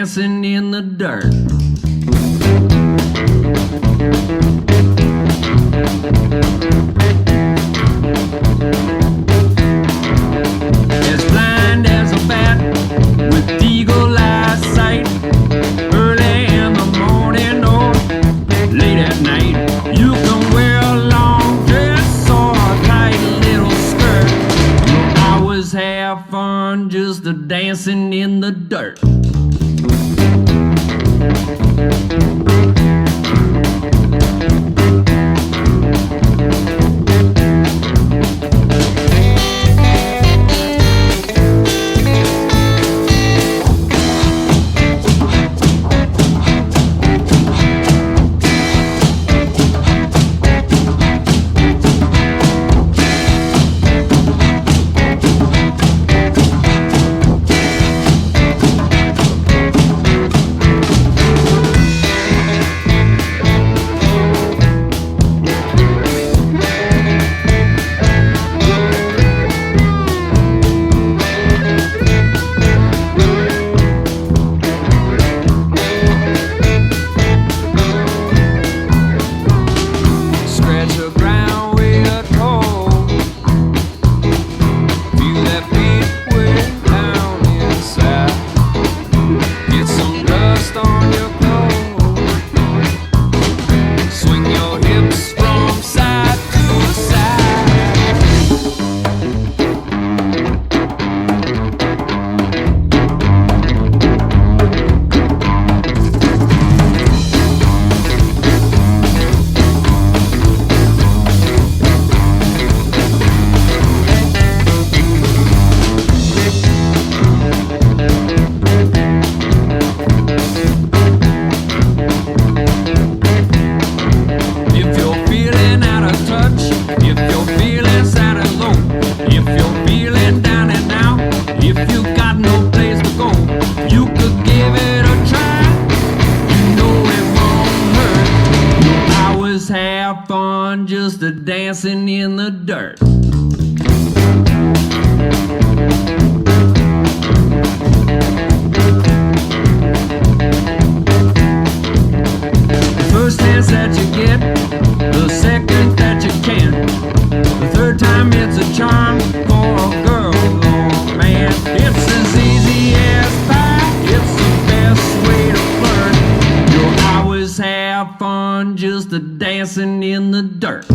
dancing in the dirt. As blind as a bat with eagle eyesight, early in the morning or late at night, you can wear a long dress or a tight little skirt. You'll always have fun just a dancing in the dirt. Have fun just a dancing in the dirt. The first dance that you get, the second that you can, the third time it's a charm for a girl or man. It's as easy as pie, it's the best way to flirt. You'll always have fun just a dancing in the dirt.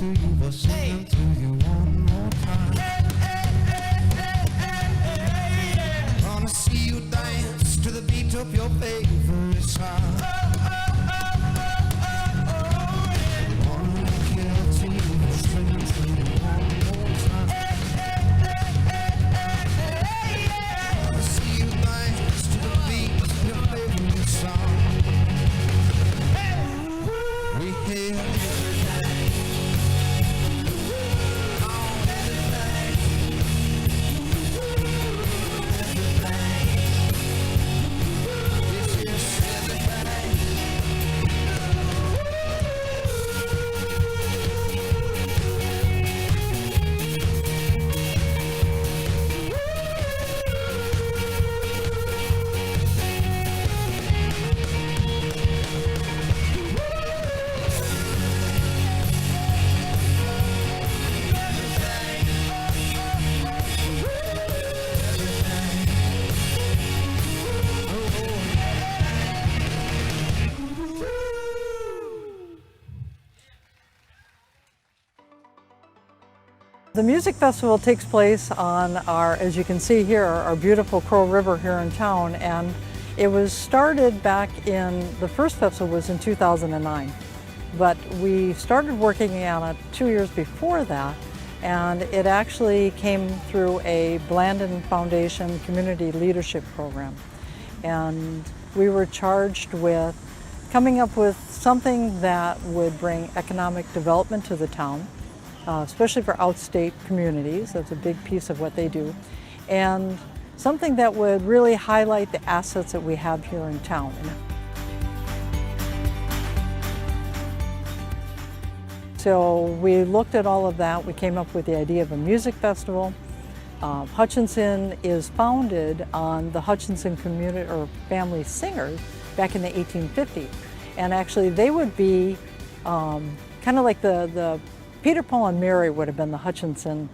to you, but sing them to you one more time. Wanna see you dance to the beat of your favorite song. Wanna make it up to you, but sing them to you one more time. Wanna see you dance to the beat of your favorite song. We hear The music festival takes place on our, as you can see here, our beautiful Crow River here in town, and it was started back in, the first festival was in 2009, but we started working on it 2 years before that, and it actually came through a Blandon Foundation Community Leadership Program. And we were charged with coming up with something that would bring economic development to the town, especially for outstate communities. That's a big piece of what they do. And something that would really highlight the assets that we have here in town. So we looked at all of that. We came up with the idea of a music festival. Hutchinson is founded on the Hutchinson community or family singers back in the 1850s. And actually they would be kind of like the Peter, Paul, and Mary would have been the Hutchinson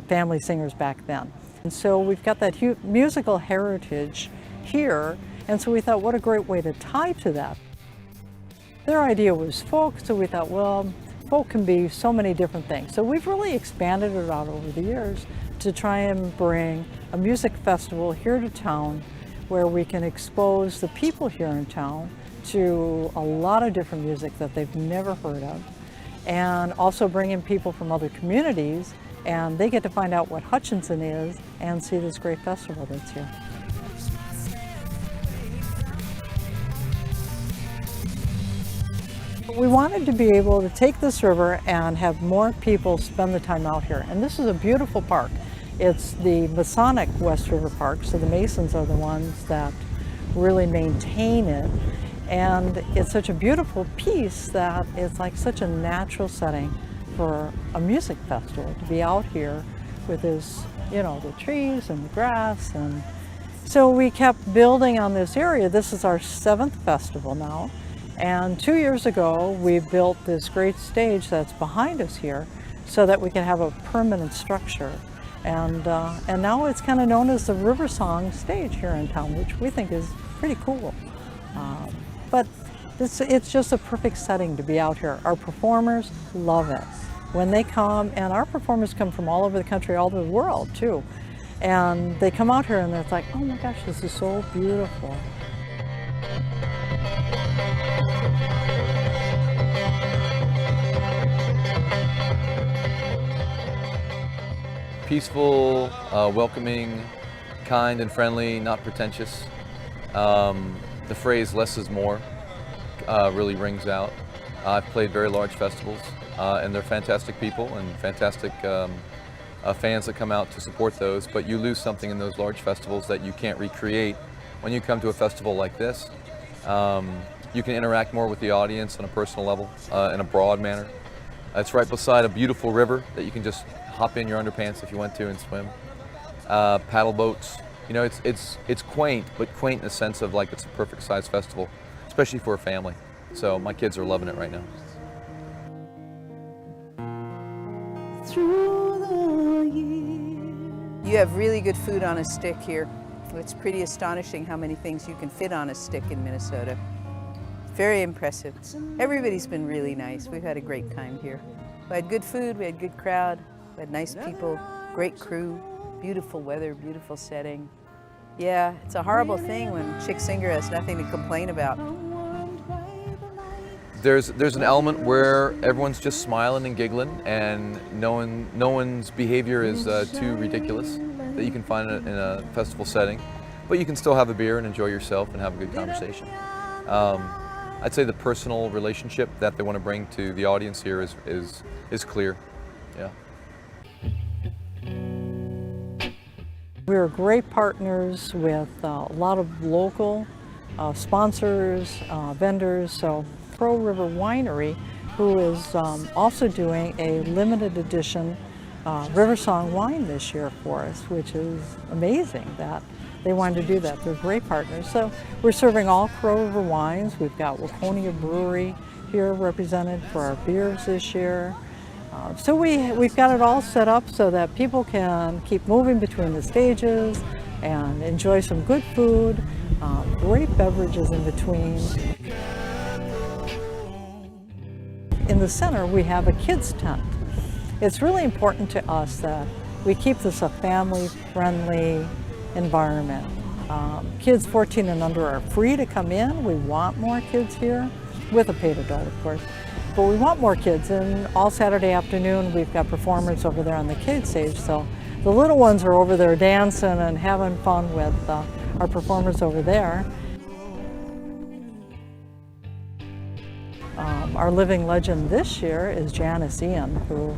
family singers back then. And so we've got that musical heritage here, and so we thought, what a great way to tie to that. Their idea was folk, so we thought, well, folk can be so many different things. So we've really expanded it out over the years to try and bring a music festival here to town where we can expose the people here in town to a lot of different music that they've never heard of, and also bring in people from other communities, and they get to find out what Hutchinson is and see this great festival that's here. We wanted to be able to take this river and have more people spend the time out here. And this is a beautiful park. It's the Masonic West River Park, so the Masons are the ones that really maintain it. And it's such a beautiful piece that it's like such a natural setting for a music festival to be out here with this, you know, the trees and the grass. And so we kept building on this area. This is our 7th festival now. And 2 years ago, we built this great stage that's behind us here so that we can have a permanent structure. And now it's kind of known as the River Song stage here in town, which we think is pretty cool. But it's just a perfect setting to be out here. Our performers love it. When they come, and our performers come from all over the country, all over the world too. And they come out here and they're like, oh my gosh, this is so beautiful. Peaceful, welcoming, kind and friendly, not pretentious. The phrase less is more really rings out. I've played very large festivals and they're fantastic people and fantastic fans that come out to support those, but you lose something in those large festivals that you can't recreate when you come to a festival like this. You can interact more with the audience on a personal level in a broad manner. It's right beside a beautiful river that you can just hop in your underpants if you want to and swim. Paddle boats. You know, it's quaint, but quaint in the sense of like it's a perfect size festival, especially for a family. So my kids are loving it right now. You have really good food on a stick here. It's pretty astonishing how many things you can fit on a stick in Minnesota. Very impressive. Everybody's been really nice. We've had a great time here. We had good food, we had good crowd, we had nice people, great crew, beautiful weather, beautiful setting. Yeah, it's a horrible thing when Chick Singer has nothing to complain about. There's an element where everyone's just smiling and giggling, and no one's behavior is too ridiculous that you can find in a festival setting. But you can still have a beer and enjoy yourself and have a good conversation. I'd say the personal relationship that they want to bring to the audience here is clear. Yeah. We're great partners with a lot of local sponsors, vendors. So Crow River Winery, who is also doing a limited edition River Song wine this year for us, which is amazing that they wanted to do that. They're great partners. So we're serving all Crow River wines. We've got Waconia Brewery here represented for our beers this year. So we've got it all set up so that people can keep moving between the stages and enjoy some good food, great beverages in between. In the center, we have a kids tent. It's really important to us that we keep this a family-friendly environment. Kids 14 and under are free to come in. We want more kids here, with a paid adult, of course. But we want more kids, and all Saturday afternoon we've got performers over there on the kids stage. So the little ones are over there dancing and having fun with our performers over there. Our living legend this year is Janice Ian, who,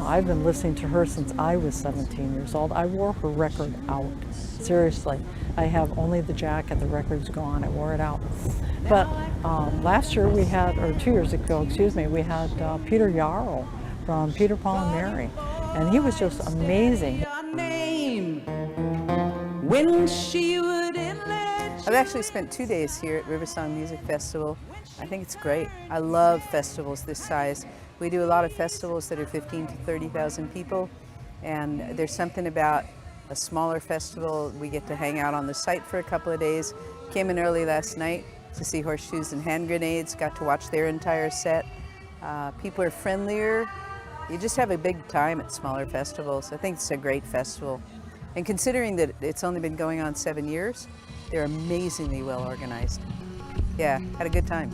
I've been listening to her since I was 17 years old. I wore her record out. Seriously, I have only the jacket, the record's gone, I wore it out. But last year we had, or 2 years ago, excuse me, we had Peter Yarrow from Peter, Paul and Mary, and he was just amazing. I've actually spent 2 days here at River Song Music Festival. I think it's great. I love festivals this size. We do a lot of festivals that are 15 to 30,000 people, and there's something about a smaller festival. We get to hang out on the site for a couple of days. Came in early last night to see Horseshoes and Hand Grenades, got to watch their entire set. People are friendlier. You just have a big time at smaller festivals. I think it's a great festival. And considering that it's only been going on 7 years, they're amazingly well organized. Yeah, had a good time.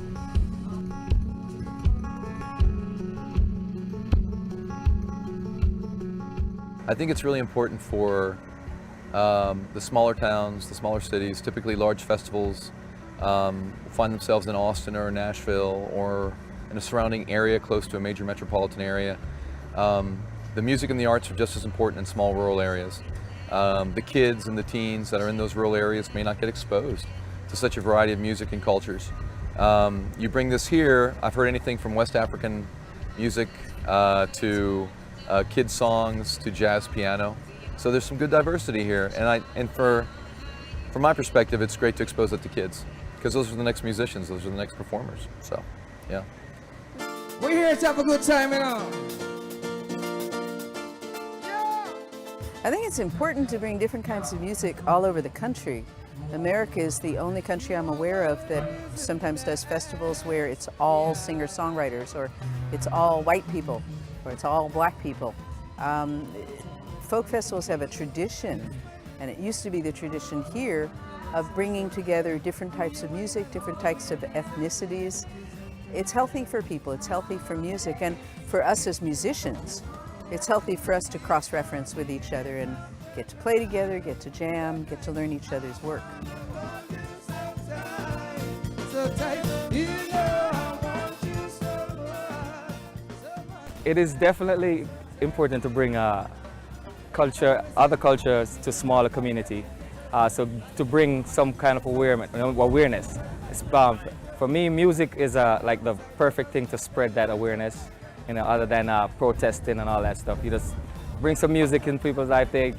I think it's really important for the smaller towns, the smaller cities, typically large festivals, find themselves in Austin or Nashville or in a surrounding area close to a major metropolitan area. The music and the arts are just as important in small rural areas. The kids and the teens that are in those rural areas may not get exposed to such a variety of music and cultures. You bring this here, I've heard anything from West African music to kids songs to jazz piano. So there's some good diversity here, and from my perspective, it's great to expose it to kids because those are the next musicians, those are the next performers. So, yeah. We're here to have a good time, I think it's important to bring different kinds of music all over the country. America is the only country I'm aware of that sometimes does festivals where it's all singer-songwriters, or it's all white people, or it's all black people. Folk festivals have a tradition, and it used to be the tradition here, of bringing together different types of music, different types of ethnicities. It's healthy for people, it's healthy for music, and for us as musicians, it's healthy for us to cross-reference with each other and get to play together, get to jam, get to learn each other's work. It is definitely important to bring other cultures to smaller community. So to bring some kind of awareness. For me, music is like the perfect thing to spread that awareness, other than protesting and all that stuff. You just bring some music in people's life, they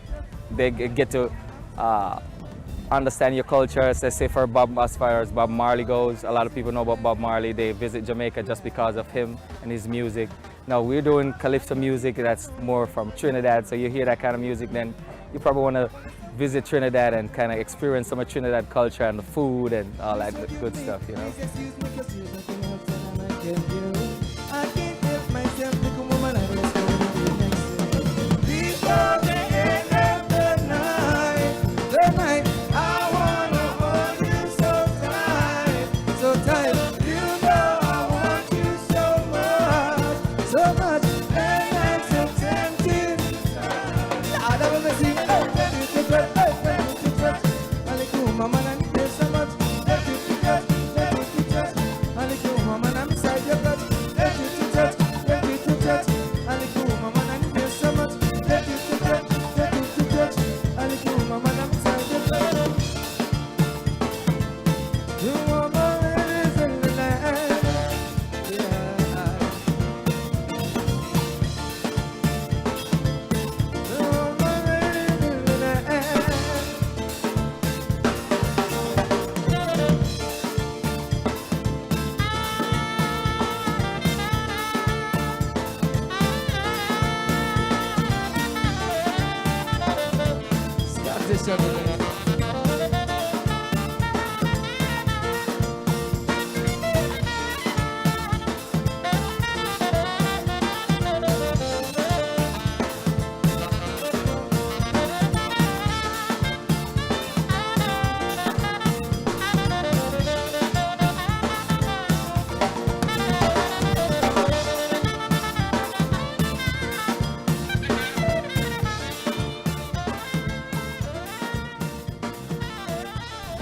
get to understand your culture. Let's say as far as Bob Marley goes, a lot of people know about Bob Marley. They visit Jamaica just because of him and his music. Now we're doing calypso music that's more from Trinidad, so you hear that kind of music, then you probably want to visit Trinidad and kind of experience some of Trinidad culture and the food and all that good stuff, I can't help myself, little woman.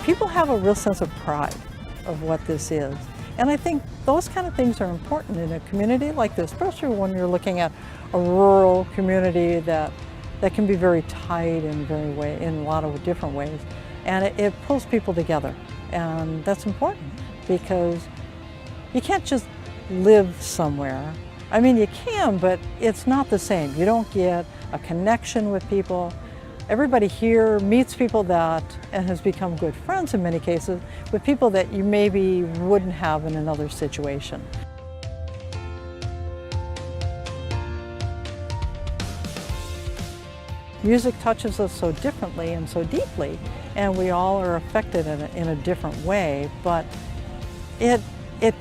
people have a real sense of pride of what this is. And I think those kind of things are important in a community like this, especially when you're looking at a rural community that can be very tight in a lot of different ways. And it pulls people together. And that's important because you can't just live somewhere. I mean, you can, but it's not the same. You don't get a connection with people. Everybody here meets people and has become good friends in many cases, with people that you maybe wouldn't have in another situation. Music touches us so differently and so deeply, and we all are affected in a different way, but it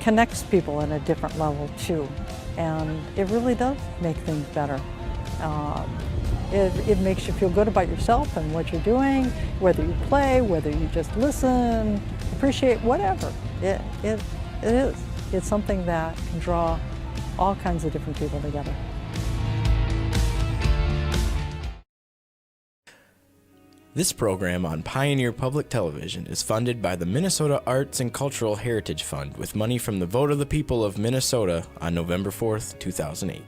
connects people in a different level too, and it really does make things better. It makes you feel good about yourself and what you're doing, whether you play, whether you just listen, appreciate, whatever. It is. It's something that can draw all kinds of different people together. This program on Pioneer Public Television is funded by the Minnesota Arts and Cultural Heritage Fund with money from the vote of the people of Minnesota on November 4th, 2008.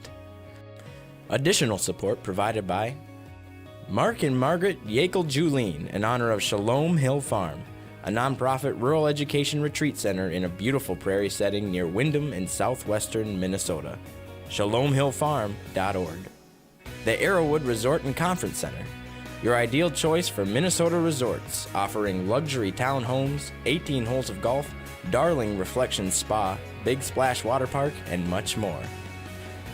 Additional support provided by Mark and Margaret Yakel-Julien in honor of Shalom Hill Farm, a nonprofit rural education retreat center in a beautiful prairie setting near Windham in southwestern Minnesota. ShalomHillFarm.org. The Arrowwood Resort and Conference Center, your ideal choice for Minnesota resorts, offering luxury townhomes, 18 holes of golf, Darling Reflection Spa, Big Splash Water Park, and much more.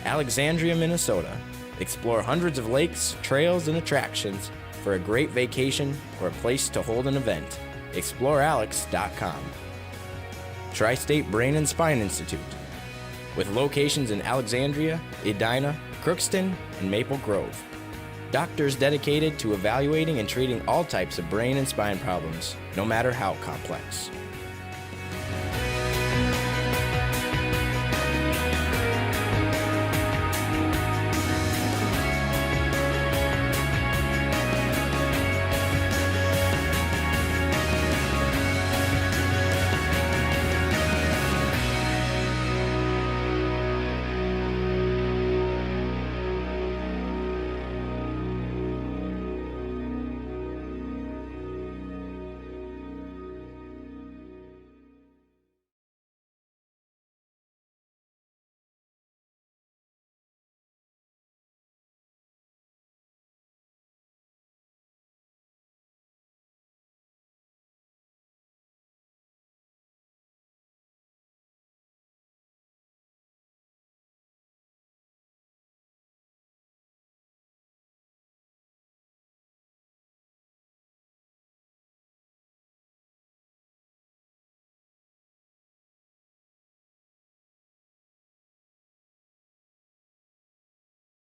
Alexandria, Minnesota. Explore hundreds of lakes, trails, and attractions for a great vacation or a place to hold an event. ExploreAlex.com. Tri-State Brain and Spine Institute, with locations in Alexandria, Edina, Crookston, and Maple Grove. Doctors dedicated to evaluating and treating all types of brain and spine problems, no matter how complex.